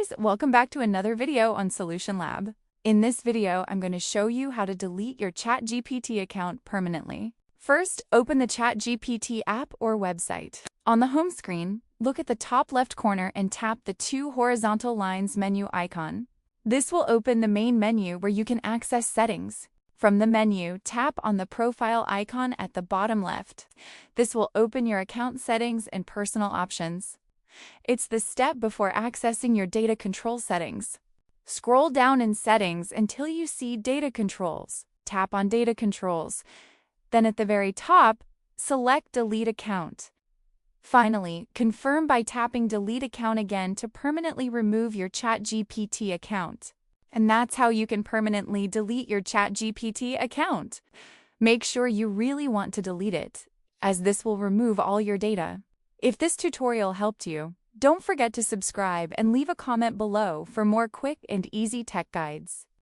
guys, welcome back to another video on Solution Lab. In this video, I'm going to show you how to delete your ChatGPT account permanently. First, open the ChatGPT app or website. On the home screen, look at the top left corner and tap the two horizontal lines menu icon. This will open the main menu where you can access settings. From the menu, tap on the profile icon at the bottom left. This will open your account settings and personal options. It's the step before accessing your data control settings. Scroll down in Settings until you see Data Controls. Tap on Data Controls. Then at the very top, select Delete Account. Finally, confirm by tapping Delete Account again to permanently remove your ChatGPT account. And that's how you can permanently delete your ChatGPT account. Make sure you really want to delete it, as this will remove all your data. If this tutorial helped you, don't forget to subscribe and leave a comment below for more quick and easy tech guides.